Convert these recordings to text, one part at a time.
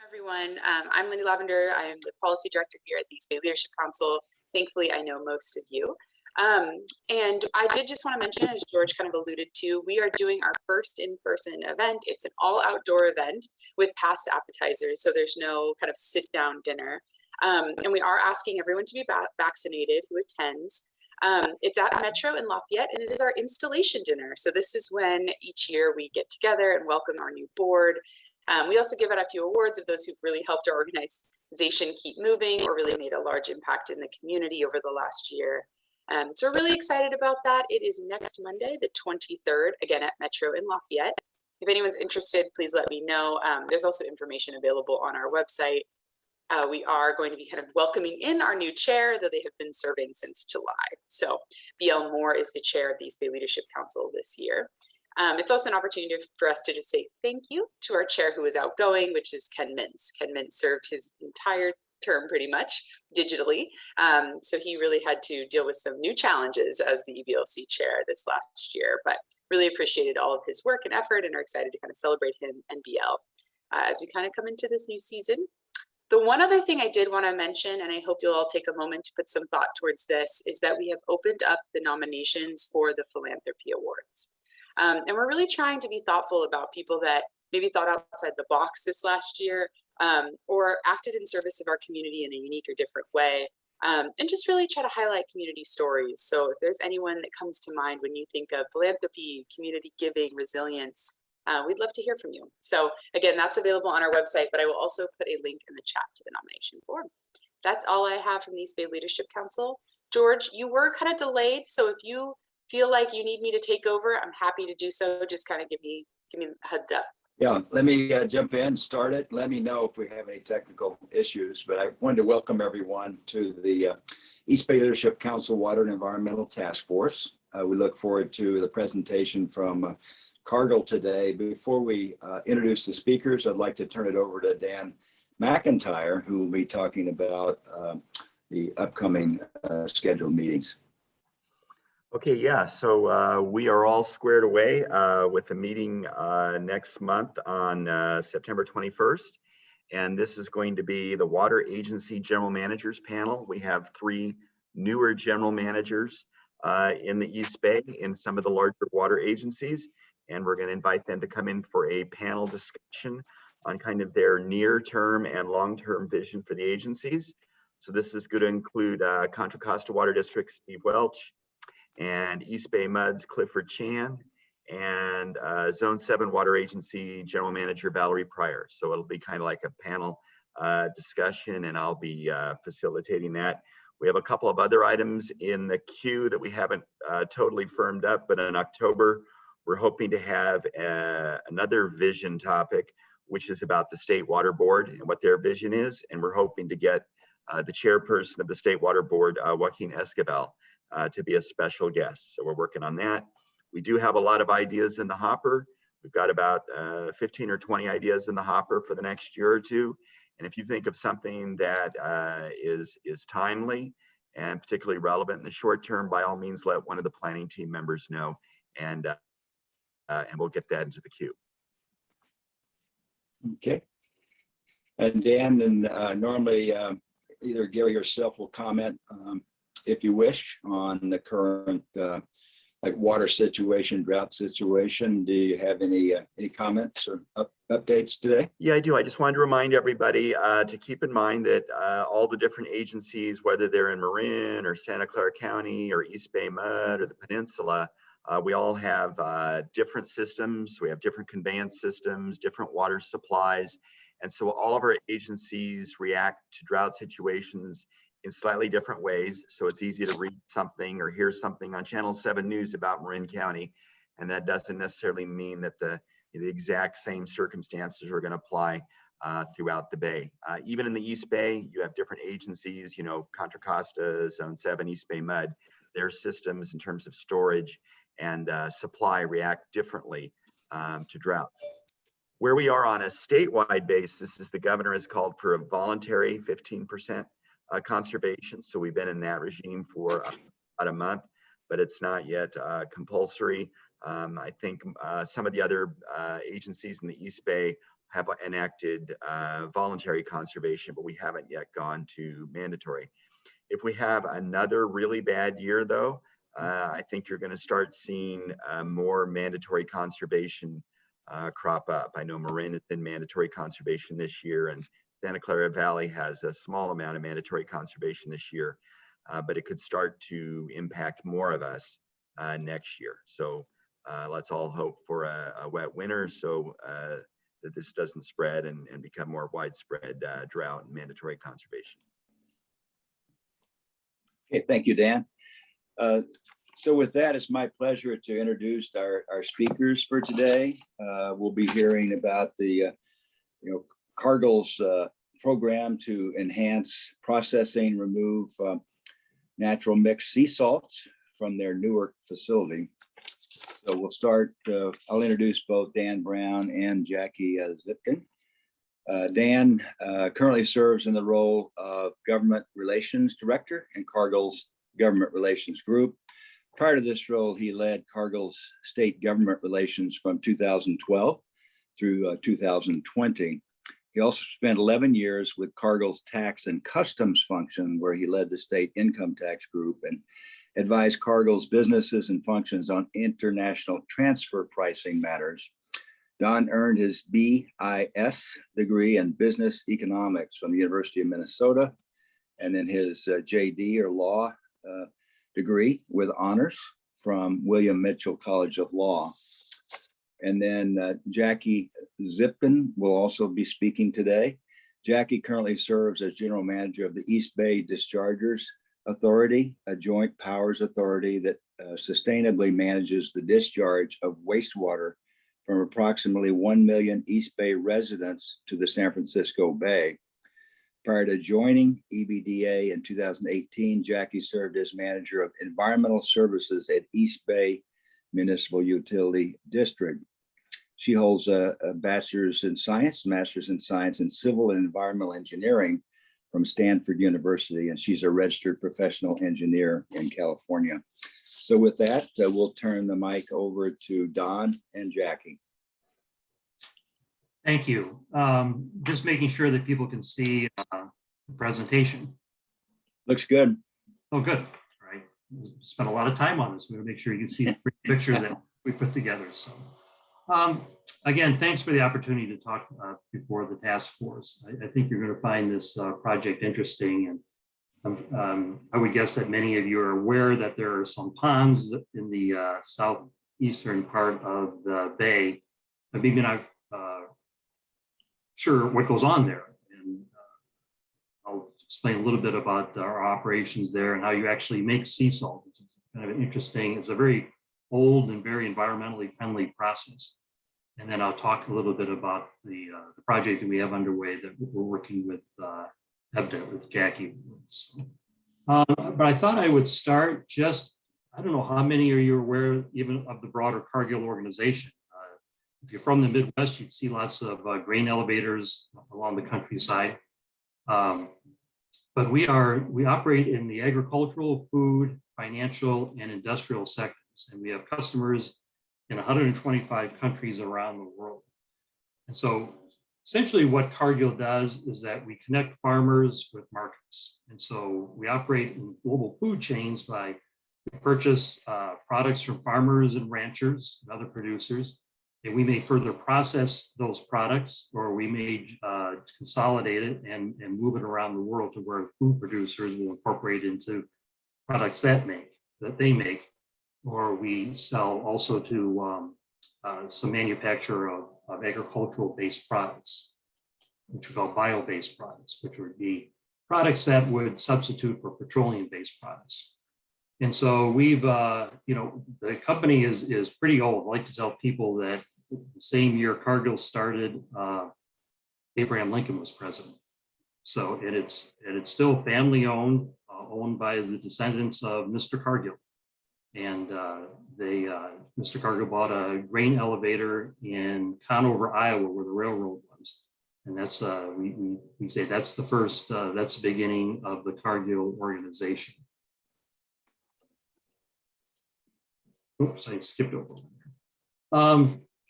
Everyone. I'm Lindy Lavender. I am the Policy Director here at the East Bay Leadership Council. Thankfully, I know most of you. And I did just want to mention, as George kind of alluded to, we are doing our first in-person event. It's an all-outdoor event with past appetizers, so there's no kind of sit-down dinner. And we are asking everyone to be vaccinated who attends. It's at Metro in Lafayette, and it is our installation dinner. So this is when each year we get together and welcome our new board. We also give out a few awards of those who've really helped our organization keep moving or really made a large impact in the community over the last year. So we're really excited about that. It is next Monday, the 23rd, again at Metro in Lafayette. If anyone's interested, please let me know. There's also information available on our website. We are going to be kind of welcoming in our new chair, though they have been serving since July. So BL Moore is the chair of the East Bay Leadership Council this year. It's also an opportunity for us to just say thank you to our chair who is outgoing, which is Ken Mintz. Ken Mintz served his entire term pretty much digitally. So he really had to deal with some new challenges as the EBLC chair this last year, but really appreciated all of his work and effort and are excited to kind of celebrate him and BL as we kind of come into this new season. The one other thing I did want to mention, and I hope you'll all take a moment to put some thought towards this, is that we have opened up the nominations for the Philanthropy Awards. And we're really trying to be thoughtful about people that maybe thought outside the box this last year or acted in service of our community in a unique or different way, and just really try to highlight community stories. So if there's anyone that comes to mind when you think of philanthropy, community giving, resilience, we'd love to hear from you. So again, that's available on our website, but I will also put a link in the chat to the nomination form. That's all I have from the East Bay Leadership Council. George, you were kind of delayed, so if you feel like you need me to take over, I'm happy to do so. Just kind of give me a heads up. Yeah, let me jump in, start it. Let me know if we have any technical issues, but I wanted to welcome everyone to the East Bay Leadership Council Water and Environmental Task Force. We look forward to the presentation from Cargill today. Before we introduce the speakers, I'd like to turn it over to Dan McIntyre, who will be talking about the upcoming scheduled meetings. Okay, yeah, so we are all squared away with the meeting next month on September 21st. And this is going to be the Water Agency General Managers Panel. We have 3 newer general managers in the East Bay in some of the larger water agencies. And we're going to invite them to come in for a panel discussion on kind of their near-term and long-term vision for the agencies. So this is going to include Contra Costa Water District Steve Welch, and East Bay MUD's Clifford Chan, and Zone 7 Water Agency General Manager Valerie Pryor. So it'll be kind of like a panel discussion, and I'll be facilitating that. We have a couple of other items in the queue that we haven't totally firmed up, but in October, we're hoping to have another vision topic, which is about the State Water Board and what their vision is. And we're hoping to get the chairperson of the State Water Board, Joaquin Esquivel, to be a special guest. So we're working on that. We do have a lot of ideas in the hopper. We've got about 15 or 20 ideas in the hopper for the next year or two. And if you think of something that is timely and particularly relevant in the short term, by all means, let one of the planning team members know, and we'll get that into the queue. Okay. And Dan, and normally either Gary or yourself will comment if you wish on the current like water situation, drought situation. Do you have any comments or updates today? Yeah, I do. I just wanted to remind everybody to keep in mind that all the different agencies, whether they're in Marin or Santa Clara County or East Bay MUD or the Peninsula, we all have different systems. We have different conveyance systems, different water supplies. And so all of our agencies react to drought situations in slightly different ways. So it's easy to read something or hear something on Channel 7 News about Marin County. And that doesn't necessarily mean that the exact same circumstances are going to apply throughout the Bay. Even in the East Bay, you have different agencies, you know, Contra Costa, Zone 7, East Bay MUD. Their systems in terms of storage and supply react differently to droughts. Where we are on a statewide basis is the governor has called for a voluntary 15% conservation. So we've been in that regime for about a month, but it's not yet compulsory. I think some of the other agencies in the East Bay have enacted voluntary conservation, but we haven't yet gone to mandatory. If we have another really bad year, though, I think you're going to start seeing more mandatory conservation crop up. I know Marin has been mandatory conservation this year, and Santa Clara Valley has a small amount of mandatory conservation this year, but it could start to impact more of us next year. So let's all hope for a wet winter so that this doesn't spread and become more widespread drought and mandatory conservation. Okay, thank you, Dan. So with that, it's my pleasure to introduce our speakers for today. We'll be hearing about the Cargill's program to enhance processing, remove natural mixed sea salts from their Newark facility. So we'll start, I'll introduce both Dan Brown and Jackie Zipkin. Dan currently serves in the role of Government Relations Director in Cargill's Government Relations Group. Prior to this role, he led Cargill's state government relations from 2012 through 2020. He also spent 11 years with Cargill's tax and customs function, where he led the state income tax group and advised Cargill's businesses and functions on international transfer pricing matters. Don earned his BIS degree in business economics from the University of Minnesota, and then his JD or law degree with honors from William Mitchell College of Law. And then Jackie Zipkin will also be speaking today. Jackie currently serves as general manager of the East Bay Dischargers Authority, a joint powers authority that sustainably manages the discharge of wastewater from approximately 1 million East Bay residents to the San Francisco Bay. Prior to joining EBDA in 2018, Jackie served as manager of environmental services at East Bay Municipal Utility District. She holds a bachelor's in science, master's in science in civil and environmental engineering from Stanford University, and she's a registered professional engineer in California. So with that, we'll turn the mic over to Don and Jackie. Thank you. Just making sure that people can see the presentation. Looks good. Oh, good. All right. We spent a lot of time on this. We want to make sure you can see the picture that we put together. So again, thanks for the opportunity to talk before the task force. I think you're going to find this project interesting. And I would guess that many of you are aware that there are some ponds in the southeastern part of the bay. But maybe not sure what goes on there. And I'll explain a little bit about our operations there and how you actually make sea salt. It's kind of an interesting, it's a very old and very environmentally friendly process. And then I'll talk a little bit about the project that we have underway that we're working with with Jackie. But I thought I would start just, I don't know how many of you are aware even of the broader Cargill organization. If you're from the Midwest, you'd see lots of grain elevators along the countryside. But we operate in the agricultural, food, financial, and industrial sectors. And we have customers in 125 countries around the world. And so essentially what Cargill does is that we connect farmers with markets. And so we operate in global food chains by purchase products from farmers and ranchers and other producers. And we may further process those products, or we may consolidate it and move it around the world to where food producers will incorporate into products that they make, or we sell also to some manufacturer of agricultural-based products, which we call bio-based products, which would be products that would substitute for petroleum-based products. And so we've, the company is pretty old. I like to tell people that the same year Cargill started, Abraham Lincoln was president. So it's still family owned, owned by the descendants of Mr. Cargill. And Mr. Cargill bought a grain elevator in Conover, Iowa, where the railroad was. And that's, we say that's the first, that's the beginning of the Cargill organization. Oops, I skipped over.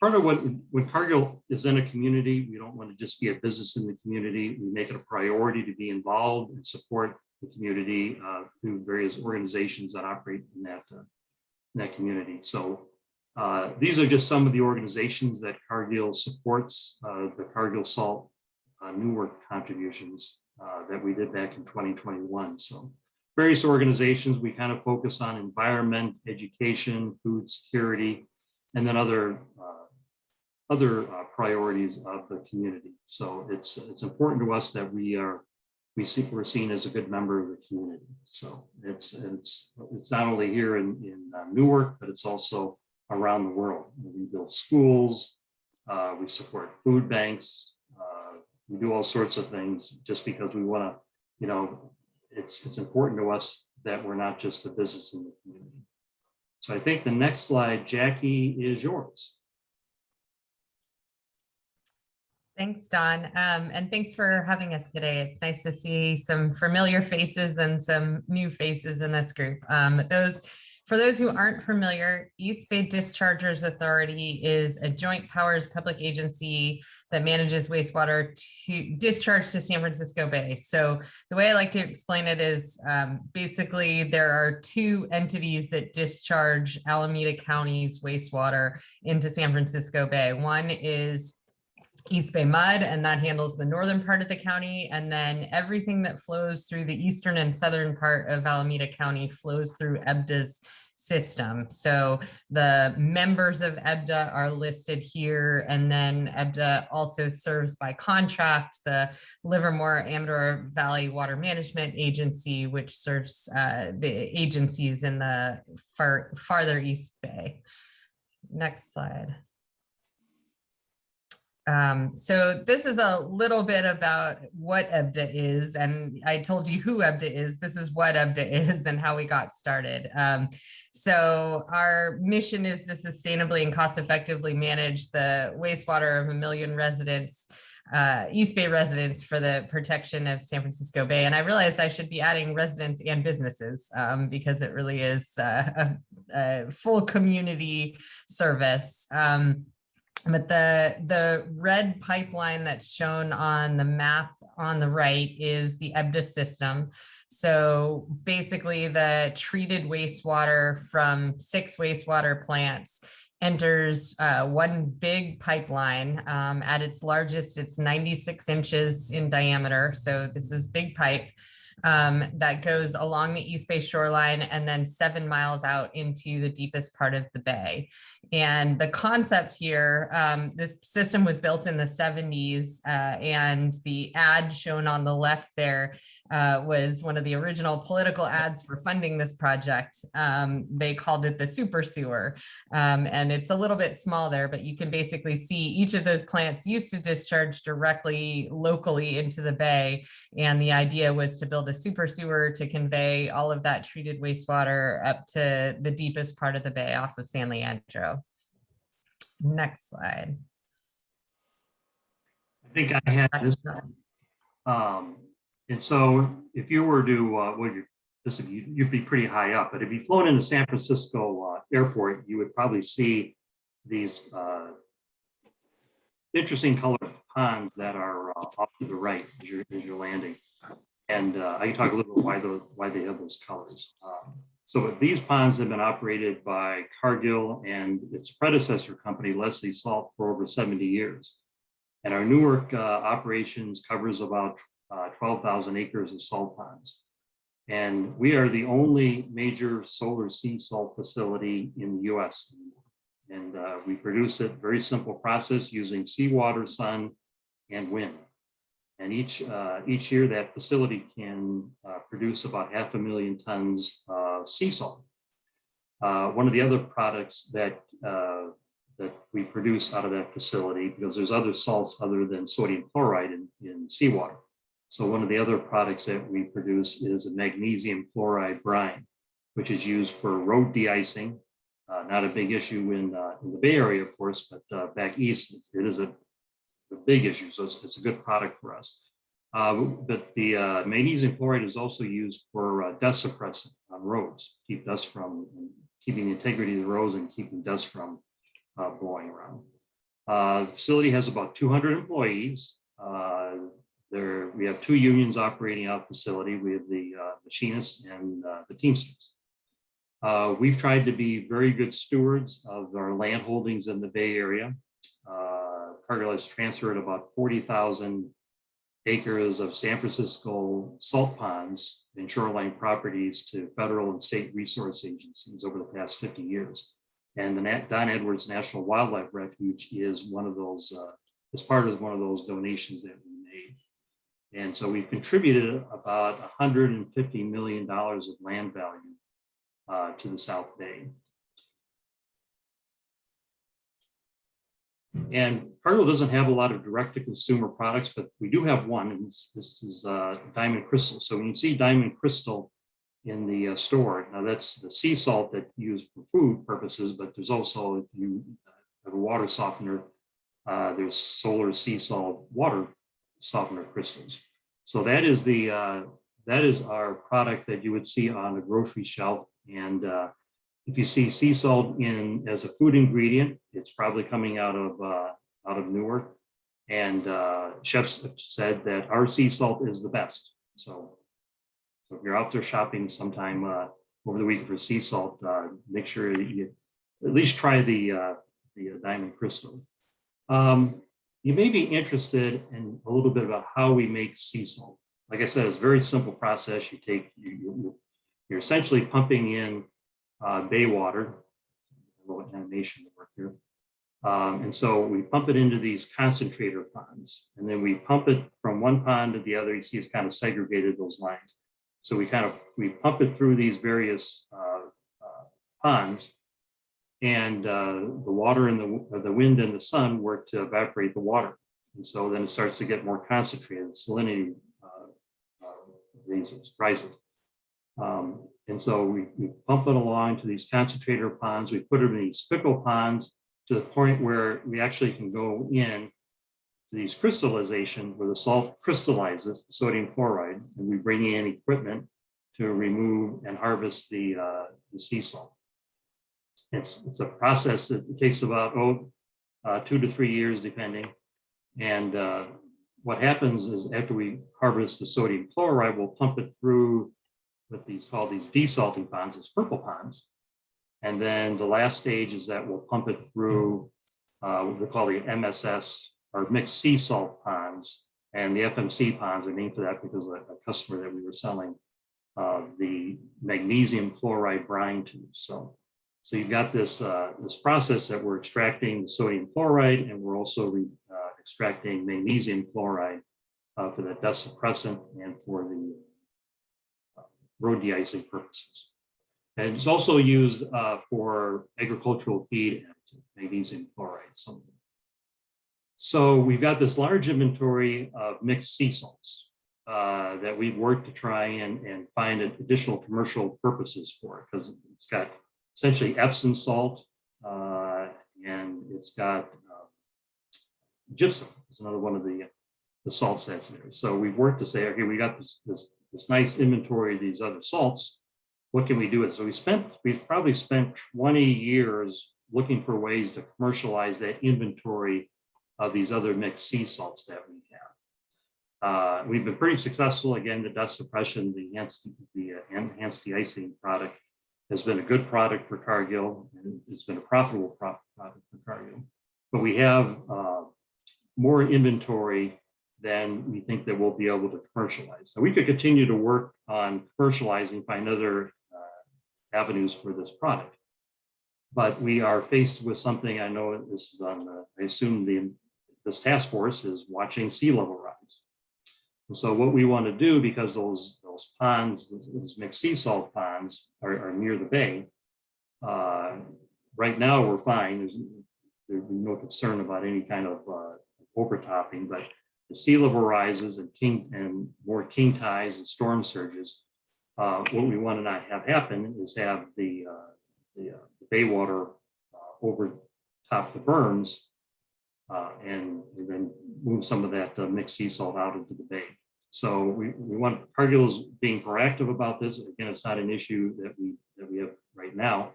part of when Cargill is in a community, we don't want to just be a business in the community. We make it a priority to be involved and support the community through various organizations that operate in that community. So these are just some of the organizations that Cargill supports. The Cargill Salt Newark contributions that we did back in 2021. So various organizations, we kind of focus on environment, education, food security, and then other priorities of the community. So it's important to us that we're seen as a good member of the community. So it's not only here in Newark, but it's also around the world. We build schools, we support food banks, we do all sorts of things just because we want to, you know, it's important to us that we're not just a business in the community. So I think the next slide, Jackie, is yours. Thanks, Don. And thanks for having us today. It's nice to see some familiar faces and some new faces in this group. For those who aren't familiar, East Bay Dischargers Authority is a joint powers public agency that manages wastewater to discharge to San Francisco Bay. So the way I like to explain it is basically there are two entities that discharge Alameda County's wastewater into San Francisco Bay. One is East Bay Mud, and that handles the northern part of the county. And then everything that flows through the eastern and southern part of Alameda County flows through EBDA's system. So the members of EBDA are listed here. And then EBDA also serves by contract the Livermore Amador Valley Water Management Agency, which serves the agencies in the farther East Bay. Next slide. So this is a little bit about what EBDA is, and I told you who EBDA is. This is what EBDA is and how we got started. So our mission is to sustainably and cost effectively manage the wastewater of 1 million residents, East Bay residents, for the protection of San Francisco Bay. And I realized I should be adding residents and businesses because it really is a full community service. But the red pipeline that's shown on the map on the right is the EBDA system. So basically the treated wastewater from 6 wastewater plants enters one big pipeline. At its largest, it's 96 inches in diameter. So this is big pipe that goes along the East Bay shoreline and then 7 miles out into the deepest part of the bay. And the concept here, this system was built in the 70s, and the ad shown on the left there was one of the original political ads for funding this project. They called it the super sewer, and it's a little bit small there, but you can basically see each of those plants used to discharge directly locally into the bay, and the idea was to build a super sewer to convey all of that treated wastewater up to the deepest part of the bay off of San Leandro. Next slide. I think I had this one. And so if you were to, you'd be pretty high up, but if you've flown into San Francisco airport, you would probably see these interesting colored ponds that are off to the right as you're landing. And I can talk a little bit why they have those colors. So these ponds have been operated by Cargill and its predecessor company, Leslie Salt, for over 70 years. And our Newark operations covers about 12,000 acres of salt ponds. And we are the only major solar sea salt facility in the US. And we produce it, very simple process, using seawater, sun, and wind. And each year that facility can produce about 500,000 tons of sea salt. One of the other products that we produce out of that facility, because there's other salts other than sodium chloride in seawater. So one of the other products that we produce is a magnesium chloride brine, which is used for road de-icing. Not a big issue in the Bay Area, of course, but back east, it is a big issue. So it's a good product for us. But the magnesium chloride is also used for dust suppressant on roads, keeping the integrity of the roads and keeping dust from blowing around. The facility has about 200 employees. We have 2 unions operating out the facility. We have the machinists and the Teamsters. We've tried to be very good stewards of our land holdings in the Bay Area. Cargill has transferred about 40,000 acres of San Francisco salt ponds and shoreline properties to federal and state resource agencies over the past 50 years. And the Don Edwards National Wildlife Refuge is one of those, is part of one of those donations that we made. And so we've contributed about $150 million of land value to the South Bay. And Cargill doesn't have a lot of direct-to-consumer products, but we do have one, and this is diamond crystal. So when you see diamond crystal in the store, now that's the sea salt that you use for food purposes, but there's also, if you have a water softener, there's solar sea salt water softener crystals. So that is our product that you would see on a grocery shelf. And if you see sea salt as a food ingredient, it's probably coming out of Newark. And chefs have said that our sea salt is the best. So if you're out there shopping sometime over the week for sea salt, make sure that you at least try the diamond crystal. You may be interested in a little bit about how we make sea salt. Like I said, it's a very simple process. You're essentially pumping in bay water, a little animation to work here. And so we pump it into these concentrator ponds, and then we pump it from one pond to the other. You see it's kind of segregated, those lines. So we pump it through these various ponds, and the water and the wind and the sun work to evaporate the water. And so then it starts to get more concentrated, salinity rises. And so we pump it along to these concentrator ponds. We put them in these fickle ponds to the point where we actually can go in to these crystallization where the salt crystallizes, sodium chloride, and we bring in equipment to remove and harvest the sea salt. It's a process that takes about 2 to 3 years, depending. And what happens is after we harvest the sodium chloride, we'll pump it through with these called these desalting ponds, it's purple ponds. And then the last stage is that we'll pump it through what we call the MSS or mixed sea salt ponds. And the FMC ponds are named for that because of a customer that we were selling the magnesium chloride brine to. So you've got this process that we're extracting the sodium chloride, and we're also extracting magnesium chloride for the dust suppressant and for the road de-icing purposes. And it's also used for agricultural feed, magnesium chloride. So we've got this large inventory of mixed sea salts that we've worked to try and find additional commercial purposes for it, because it's got essentially Epsom salt, and it's got gypsum. It's another one of the salts that's there. So we've worked to say, okay, we got this nice inventory of these other salts. What can we do with it? So we've probably spent 20 years looking for ways to commercialize that inventory of these other mixed sea salts that we have. We've been pretty successful. Again, the dust suppression, the enhanced de-icing product has been a good product for Cargill, and it's been a profitable product for Cargill. But we have more inventory than we think that we'll be able to commercialize. So we could continue to work on commercializing, find other avenues for this product. But we are faced with something, I know this is on I assume this task force is watching sea level rise. And so what we want to do, because those ponds, those mixed sea salt ponds are near the bay, right now we're fine. There's no concern about any kind of overtopping, but the sea level rises and more king tides and storm surges. What we want to not have happen is have the bay water overtop the berms and then move some of that mixed sea salt out into the bay. So we want Cargill's being proactive about this. Again, it's not an issue that we have right now,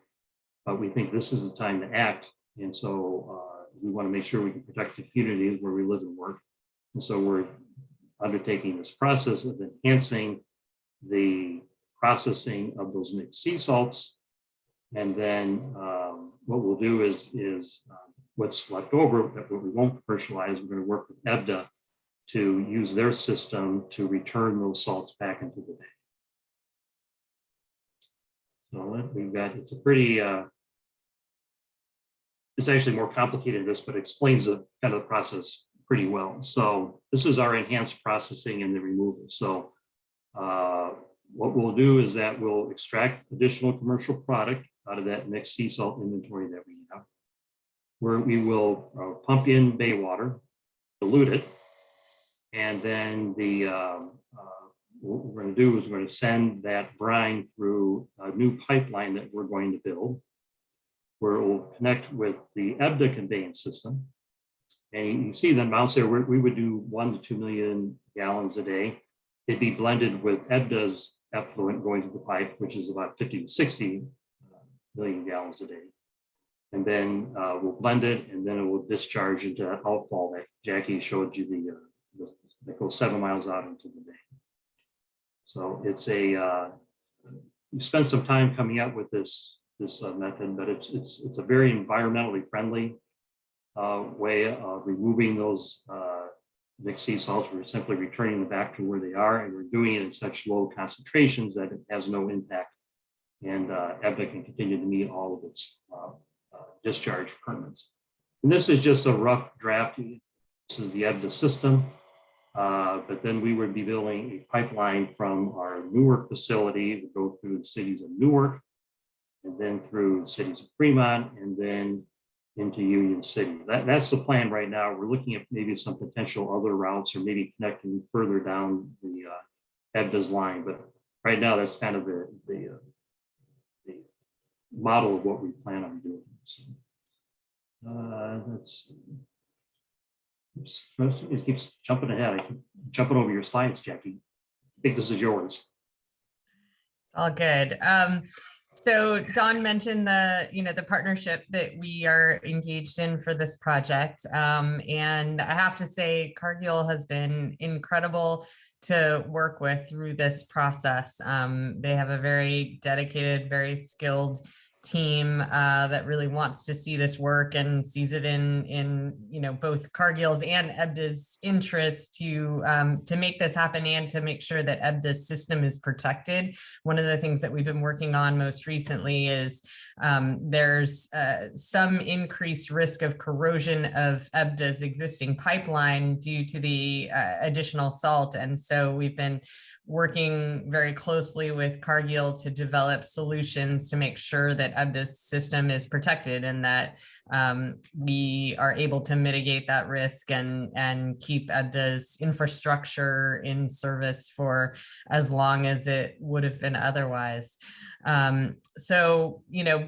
but we think this is the time to act. And so we want to make sure we can protect the communities where we live and work. And so we're undertaking this process of enhancing the processing of those mixed sea salts. And then what we'll do is what's left over, that what we won't commercialize, we're going to work with EBDA to use their system to return those salts back into the bay. So we've got, it's a pretty, it's actually more complicated than this, but explains the kind of the process pretty well. So this is our enhanced processing and the removal. So what we'll do is that we'll extract additional commercial product out of that mixed sea salt inventory that we have, where we will pump in bay water, dilute it, and then what we're going to do is we're going to send that brine through a new pipeline that we're going to build, where it will connect with the EBDA conveyance system. And you can see the amounts there. We would do 1 to 2 million gallons a day. It'd be blended with EBDA's effluent going to the pipe, which is about 50 to 60 million gallons a day. And then we'll blend it, and then it will discharge into that outfall that Jackie showed you, that goes 7 miles out into the bay. So it's a, we spent some time coming up with this method, but it's a very environmentally friendly way of removing those mixed sea salts. We're simply returning them back to where they are, and we're doing it in such low concentrations that it has no impact, and EBDA can continue to meet all of its discharge permits. And this is just a rough draft. This is the EBDA system, but then we would be building a pipeline from our Newark facility to go through the cities of Newark, and then through the cities of Fremont, and then into Union City. That's the plan right now. We're looking at maybe some potential other routes, or maybe connecting further down the EBDA's line. But right now, that's kind of the model of what we plan on doing. So, it keeps jumping ahead. I keep jumping over your slides, Jackie. I think this is yours. It's all good. So Don mentioned the partnership that we are engaged in for this project. And I have to say, Cargill has been incredible to work with through this process. They have a very dedicated, very skilled team that really wants to see this work and sees it in both Cargill's and EBDA's interest to make this happen and to make sure that EBDA's system is protected. One of the things that we've been working on most recently is there's some increased risk of corrosion of EBDA's existing pipeline due to the additional salt, and so we've been working very closely with Cargill to develop solutions to make sure that EBDA's system is protected, and that we are able to mitigate that risk and keep EBDA's infrastructure in service for as long as it would have been otherwise. So,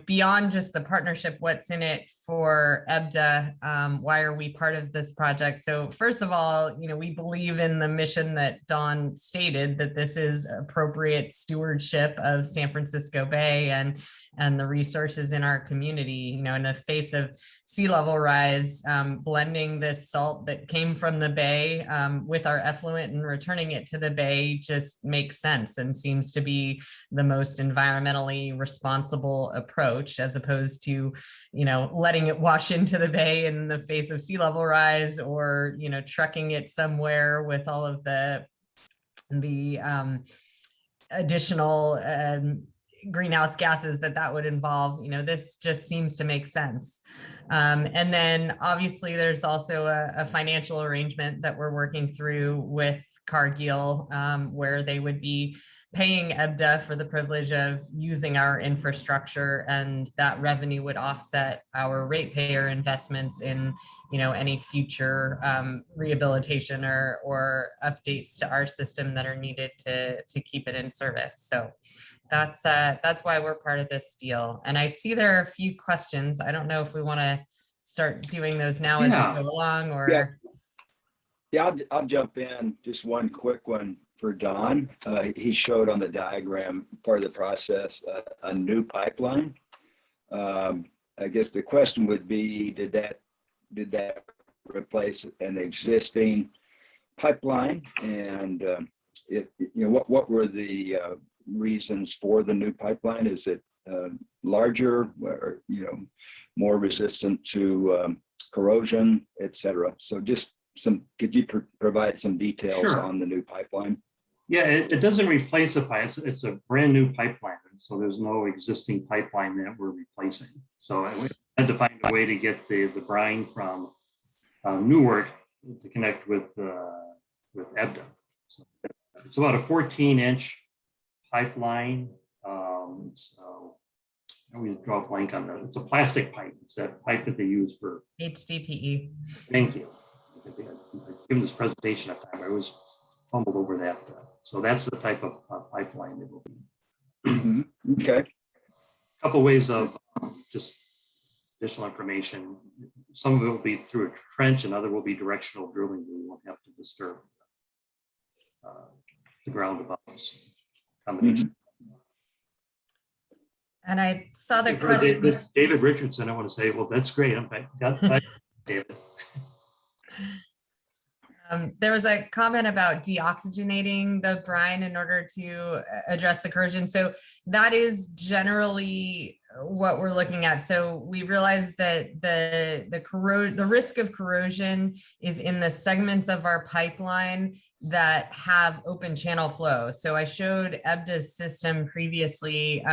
beyond just the partnership, what's in it for EBDA? Why are we part of this project? So first of all, we believe in the mission that Don stated, that this is appropriate stewardship of San Francisco Bay and the resources in our community. In the face of sea level rise, blending this salt that came from the bay with our effluent and returning it to the bay just makes sense and seems to be the most environmentally responsible approach, as opposed to, letting it wash into the bay in the face of sea level rise, or, trucking it somewhere with all of the additional greenhouse gases that would involve. This just seems to make sense. And then obviously there's also a financial arrangement that we're working through with Cargill, where they would be paying EBDA for the privilege of using our infrastructure, and that revenue would offset our ratepayer investments in any future rehabilitation or updates to our system that are needed to keep it in service. So that's why we're part of this deal. And I see there are a few questions. I don't know if we want to start doing those now as we go along, or I'll jump in. Just one quick one for Don. He showed on the diagram, part of the process, a new pipeline. I guess the question would be, did that did that replace an existing pipeline? And what were the reasons for the new pipeline? Is it larger, or more resistant to corrosion, et cetera? So just could you provide some details Sure. on the new pipeline? Yeah, it doesn't replace a pipe. It's a brand new pipeline. So there's no existing pipeline that we're replacing. So we had to find a way to get the brine from Newark to connect with EBDA. So it's about a 14-inch pipeline. So I always draw a blank on that. It's a plastic pipe. It's that pipe that they use for HDPE. Thank you. I've given this presentation a time. I always fumbled over that. So that's the type of pipeline it will be. Mm-hmm. Okay. A couple ways of just additional information. Some of it will be through a trench, and other will be directional drilling. We won't have to disturb the ground above us. Combination. And I saw the question. David Richardson, I want to say, well, that's great. I'm back, David. There was a comment about deoxygenating the brine in order to address the corrosion. So that is generally what we're looking at. So we realize that the risk of corrosion is in the segments of our pipeline that have open channel flow. So I showed EBDA's system previously.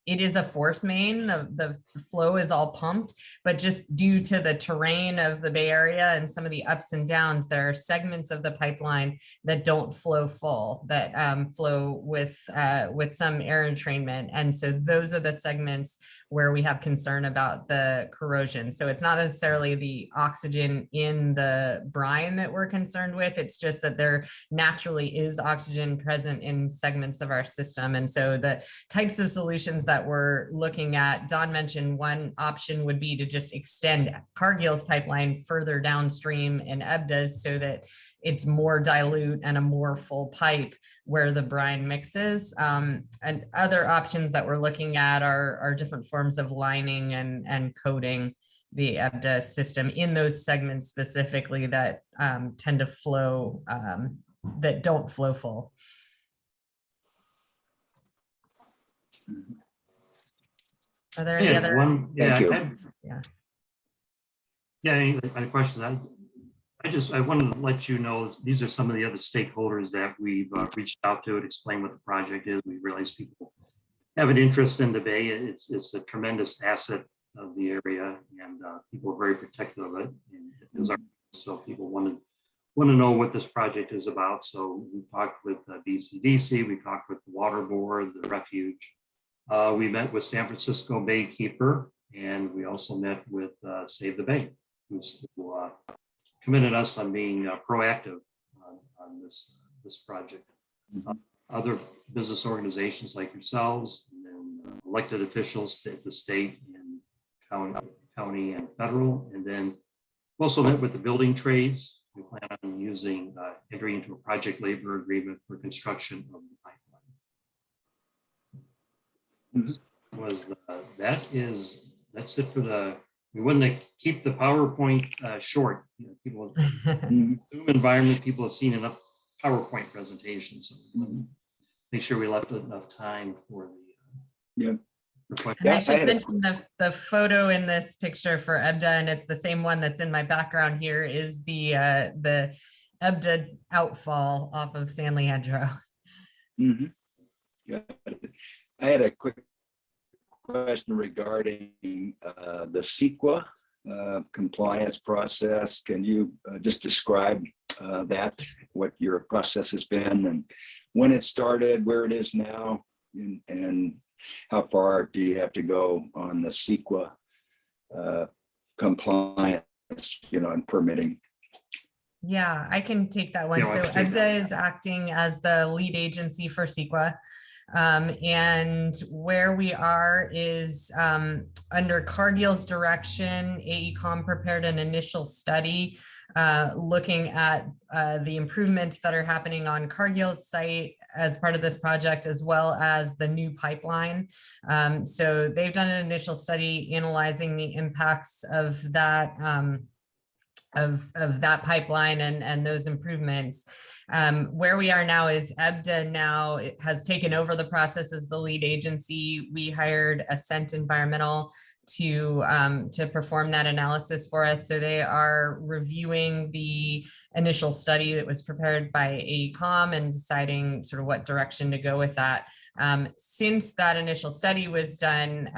It is a force main. The flow is all pumped, but just due to the terrain of the Bay Area and some of the ups and downs, there are segments of the pipeline that don't flow full, that flow with some air entrainment. And so those are the segments where we have concern about the corrosion. So it's not necessarily the oxygen in the brine that we're concerned with. It's just that there naturally is oxygen present in segments of our system. And so the types of solutions that we're looking at, Don mentioned one option would be to just extend Cargill's pipeline further downstream in EBDA's so that it's more dilute and a more full pipe where the brine mixes. And other options that we're looking at are different forms of lining and coating the EBDA system in those segments specifically that tend to flow, that don't flow full. Are there any other? Thank you. Any questions? I wanted to let you know, these are some of the other stakeholders that we've reached out to explain what the project is. We realize people have an interest in the Bay. It's a tremendous asset of the area, and people are very protective of it. And so people want to know what this project is about. So we talked with BCDC, we talked with the Water Board, the Refuge. We met with San Francisco Baykeeper, and we also met with Save the Bay, who committed us on being proactive on this project. Other business organizations like yourselves, and then elected officials at the state and county and federal, and then we also met with the building trades. We plan on entering into a project labor agreement for construction of the pipeline. That's it for the. We wanted to keep the PowerPoint short. People, Zoom environment, people have seen enough PowerPoint presentations. So make sure we left enough time for the. And I should mention the photo in this picture for EBDA, and it's the same one that's in my background here, is the EBDA outfall off of San Leandro. I had a quick question regarding the CEQA compliance process. Can you just describe that, what your process has been and when it started, where it is now, and how far do you have to go on the CEQA compliance, and permitting? Yeah, I can take that one. So EBDA is acting as the lead agency for CEQA. And where we are is under Cargill's direction, AECOM prepared an initial study looking at the improvements that are happening on Cargill's site as part of this project, as well as the new pipeline. So they've done an initial study analyzing the impacts of that that pipeline and those improvements. Where we are now is EBDA now has taken over the process as the lead agency. We hired Ascent Environmental to perform that analysis for us. So they are reviewing the initial study that was prepared by AECOM and deciding sort of what direction to go with that. Since that initial study was done,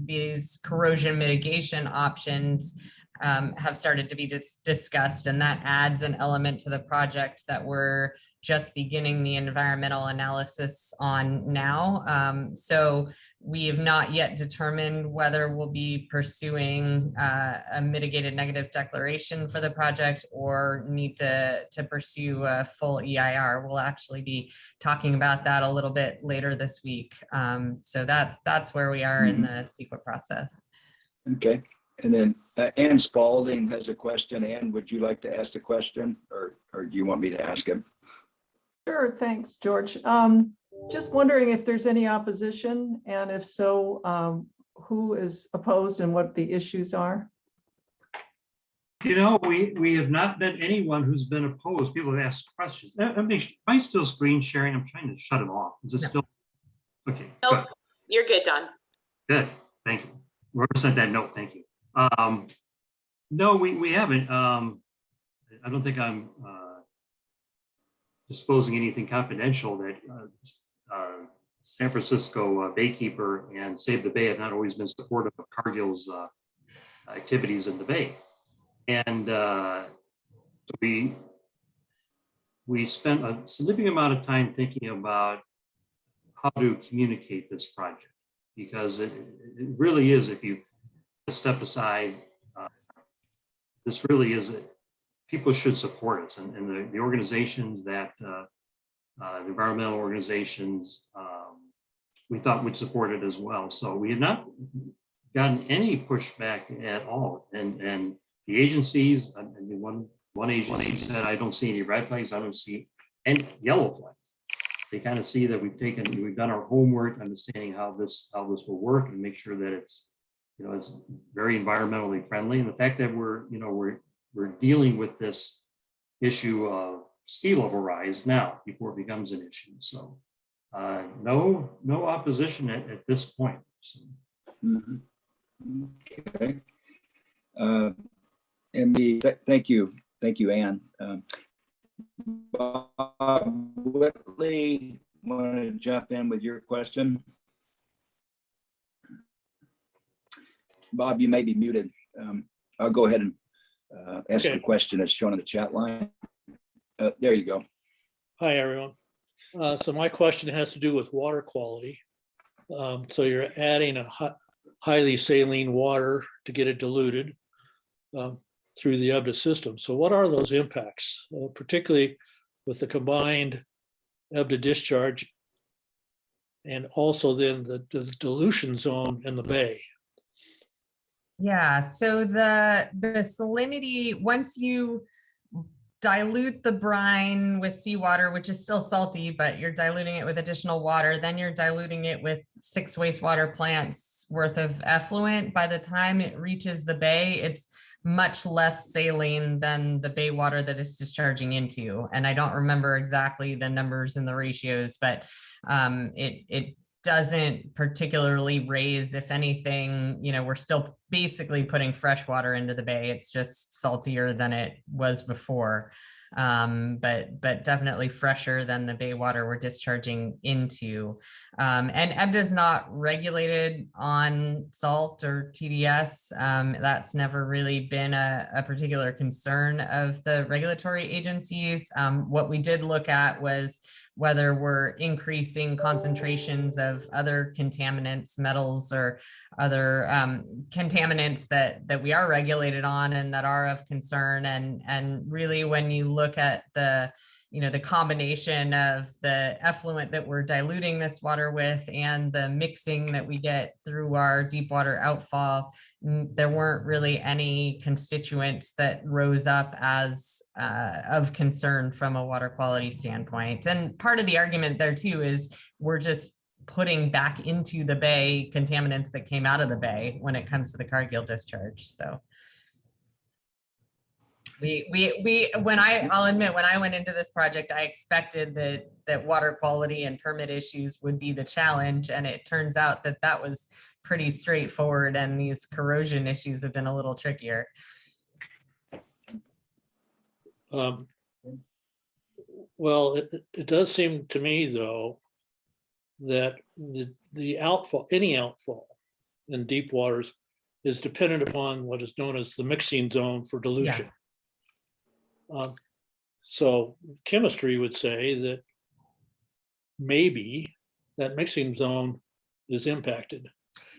these corrosion mitigation options have started to be discussed, and that adds an element to the project that we're just beginning the environmental analysis on now. So we have not yet determined whether we'll be pursuing a mitigated negative declaration for the project or need to pursue a full EIR. We'll actually be talking about that a little bit later this week. So that's where we are in the CEQA process. Okay. And then Ann Spalding has a question. Ann, would you like to ask the question, or do you want me to ask him? Sure, thanks, George. Just wondering if there's any opposition, and if so, who is opposed and what the issues are? You know, we have not met anyone who's been opposed. People have asked questions. Am I still screen sharing? I'm trying to shut it off. Is it still? Okay. Nope, you're good, Don. Good, thank you. Whoever sent that note, thank you. No, we haven't. I don't think I'm disclosing anything confidential. That San Francisco Baykeeper and Save the Bay have not always been supportive of Cargill's activities in the Bay, and so we spent a significant amount of time thinking about how to communicate this project, because it really is, if you step aside, this really is people should support us, and the organizations that the environmental organizations we thought would support it as well. So we had not gotten any pushback at all, and the agencies, I mean, one agency said, I don't see any red flags, I don't see any yellow flags. They kind of see that we've done our homework, understanding how this will work, and make sure that it's, you know, it's very environmentally friendly. And the fact that we're dealing with this issue of sea level rise now before it becomes an issue. So no opposition at this point. So. Okay. Thank you, Ann. Bob Whitley, want to jump in with your question? Bob, you may be muted. I'll go ahead and ask the question as shown in the chat line. There you go. Hi, everyone. So my question has to do with water quality. So you're adding a highly saline water to get it diluted through the EBDA system. So what are those impacts, particularly with the combined EBDA discharge and also then the dilution zone in the bay? Yeah, so the salinity, once you dilute the brine with seawater, which is still salty, but you're diluting it with additional water, then you're diluting it with 6 wastewater plants worth of effluent. By the time it reaches the bay, it's much less saline than the bay water that it's discharging into. And I don't remember exactly the numbers and the ratios, but it doesn't particularly raise. If anything, you know, we're still basically putting fresh water into the bay. It's just saltier than it was before, but definitely fresher than the bay water we're discharging into. And EBDA is not regulated on salt or TDS. That's never really been a particular concern of the regulatory agencies. What we did look at was whether we're increasing concentrations of other contaminants, metals, or other contaminants that we are regulated on and that are of concern. And really, when you look at the combination of the effluent that we're diluting this water with and the mixing that we get through our deep water outfall, there weren't really any constituents that rose up as of concern from a water quality standpoint. And part of the argument there too is we're just putting back into the bay contaminants that came out of the bay when it comes to the Cargill discharge. So. I'll admit, when I went into this project, I expected that water quality and permit issues would be the challenge. And it turns out that that was pretty straightforward, and these corrosion issues have been a little trickier. Well, it does seem to me, though, that the outfall, any outfall in deep waters is dependent upon what is known as the mixing zone for dilution. So chemistry would say that maybe that mixing zone is impacted.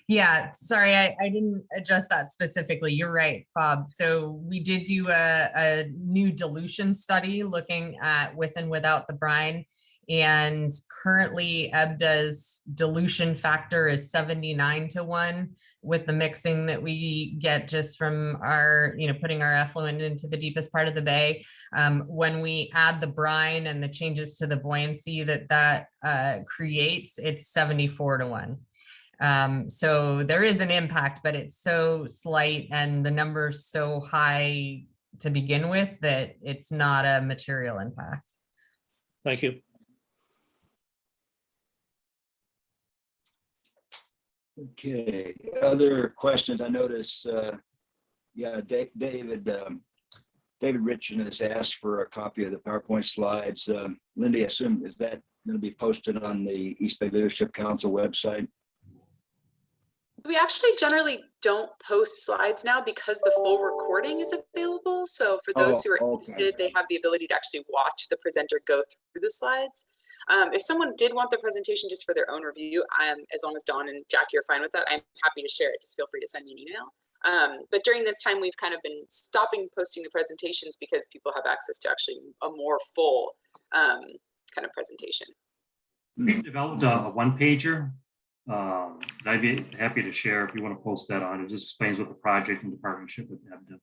Yeah, sorry, I didn't address that specifically. You're right, Bob. So we did do a new dilution study looking at with and without the brine. And currently EBDA's dilution factor is 79-1 with the mixing that we get just from our, putting our effluent into the deepest part of the bay. When we add the brine and the changes to the buoyancy that creates, it's 74-1. So there is an impact, but it's so slight and the number's so high to begin with that it's not a material impact. Thank you. Okay, other questions? I notice, David Richardson has asked for a copy of the PowerPoint slides. Lindy, I assume, is that going to be posted on the East Bay Leadership Council website? We actually generally don't post slides now because the full recording is available. So for those who are interested, they have the ability to actually watch the presenter go through the slides. If someone did want the presentation just for their own review, as long as Dawn and Jackie are fine with that, I'm happy to share it. Just feel free to send me an email. But during this time, we've kind of been stopping posting the presentations because people have access to actually a more full kind of presentation. We've developed a one-pager that I'd be happy to share if you want to post that on. It just explains what the project and the partnership with EBDA.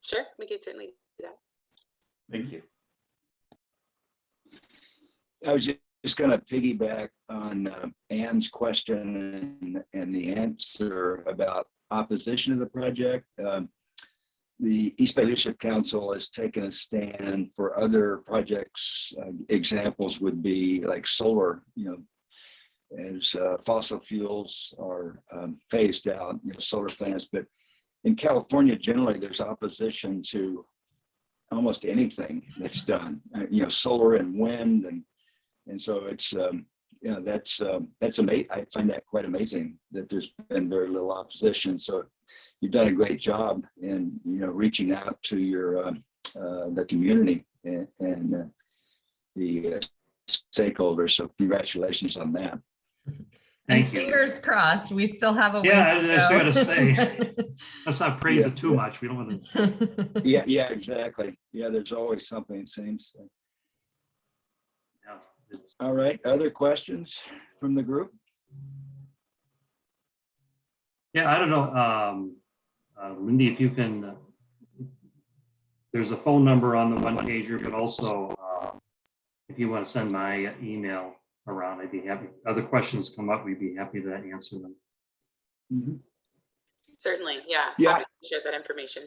Sure, we could certainly do that. Thank you. I was just going to piggyback on Ann's question and the answer about opposition to the project. The East Bay Leadership Council has taken a stand for other projects. Examples would be like solar, as fossil fuels are phased out, solar plants. But in California, generally, there's opposition to almost anything that's done, solar and wind. And so it's, that's amazing. I find that quite amazing that there's been very little opposition. So you've done a great job in, reaching out to your, the community and the stakeholders. So congratulations on that. And fingers crossed, we still have a ways I to was go. going to say, let's not praise it too much. We don't want to. Yeah, exactly. Yeah, there's always something, it seems. All right, other questions from the group? Yeah, I don't know, Lindy, if you can, there's a phone number on the one pager, but also if you want to send my email around, I'd be happy. Other questions come up, we'd be happy to answer them. Mm-hmm. Certainly, yeah. Happy to share that information.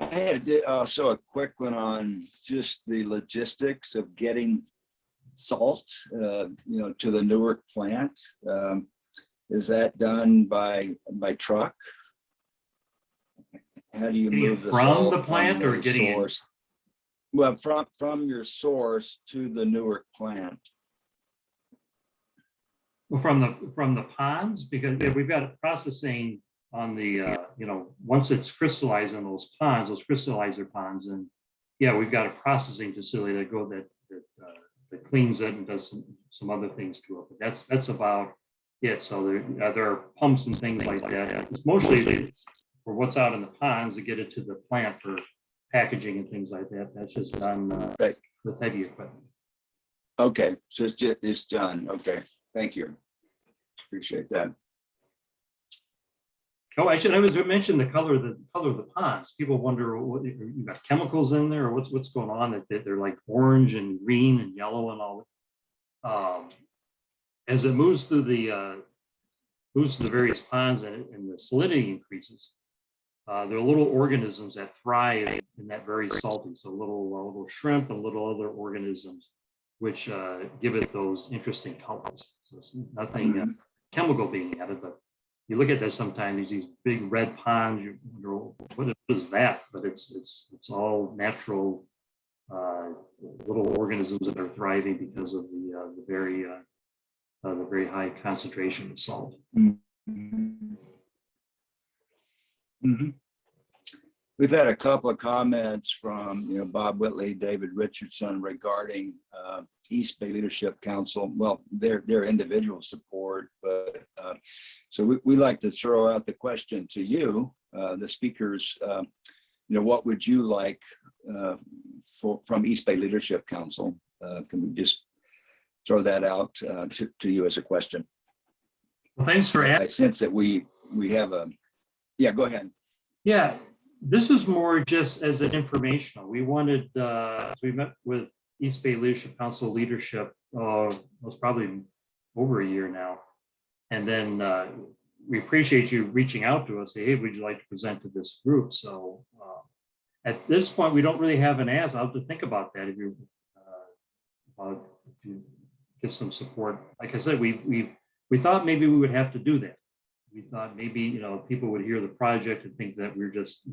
I had also a quick one on just the logistics of getting salt, to the Newark plant. Is that done by truck? How do you move the salt from the plant or getting source? Well, from your source to the Newark plant. Well, from the ponds, because we've got processing on the once it's crystallized in those ponds, those crystallizer ponds, and we've got a processing facility that cleans it and does some other things to it. But that's about it. So there are pumps and things like that. It's mostly for what's out in the ponds to get it to the plant for packaging and things like that. That's just done with heavy equipment. Okay, so it's done. Okay, thank you. Appreciate that. Oh, I mention the color of the ponds. People wonder, what you got chemicals in there, or what's going on? That they're like orange and green and yellow and all. As it moves through the various ponds and the salinity increases, They're little organisms that thrive in that very salty, so little shrimp and little other organisms, which give it those interesting colors. So it's nothing chemical being added, but you look at that sometimes, these big red ponds, you wonder, what is that? But it's all natural little organisms that are thriving because of the very high concentration of salt. We've had a couple of comments from Bob Whitley, David Richardson regarding East Bay Leadership Council. Well, their individual support, but so we like to throw out the question to you, the speakers. What would you like from East Bay Leadership Council? Can we just throw that out to you as a question? Well, thanks for asking. I sense that we have a, yeah, go ahead. Yeah, this is more just as an informational. We wanted, we met with East Bay Leadership Council leadership, it was probably over a year now. And then we appreciate you reaching out to us, say, hey, would you like to present to this group? So at this point, we don't really have an ask. I'll have to think about that if you get some support. Like I said, we thought maybe we would have to do that. We thought maybe people would hear the project and think that we're just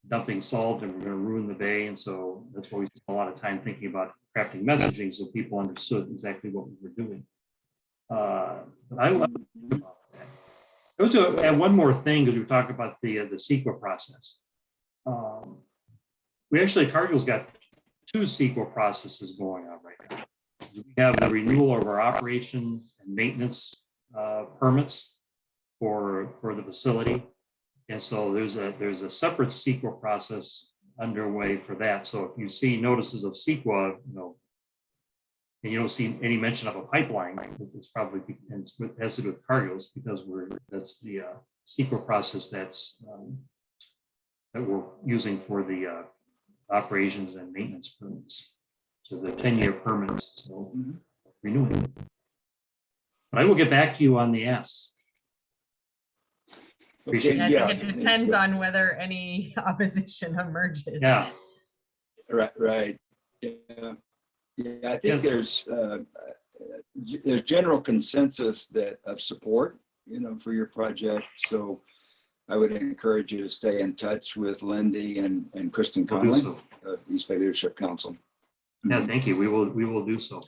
dumping salt and we're going to ruin the bay, and so that's why we spent a lot of time thinking about crafting messaging so people understood exactly what we were doing. But I love about that. I was going to add one more thing because we were talking about the CEQA process. We actually, Cargill's got 2 CEQA processes going on right now. We have the renewal of our operations and maintenance permits for the facility, and so there's a separate CEQA process underway for that. So if you see notices of CEQA, and you don't see any mention of a pipeline, it's probably, and it has to do with Cargill's, because that's the CEQA process that we're using for the operations and maintenance permits. So the 10-year permits, so renewing it. But I will get back to you on the S. Okay, I yeah. think it depends on whether any opposition emerges. Yeah. Right. Yeah. I think there's general consensus of support, for your project. So I would encourage you to stay in touch with Lindy and Kristen Conley of East Bay Leadership Council. Yeah, thank you. We will do so.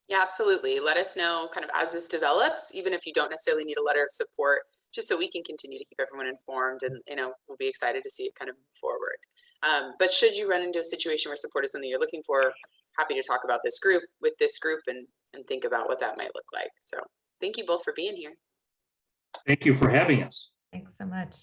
Yeah, absolutely. Let us know kind of as this develops, even if you don't necessarily need a letter of support, just so we can continue to keep everyone informed, and we'll be excited to see it kind of move forward. But should you run into a situation where support is something you're looking for, happy to talk about this group and think about what that might look like. So thank you both for being here. Thank you for having us. Thanks so much.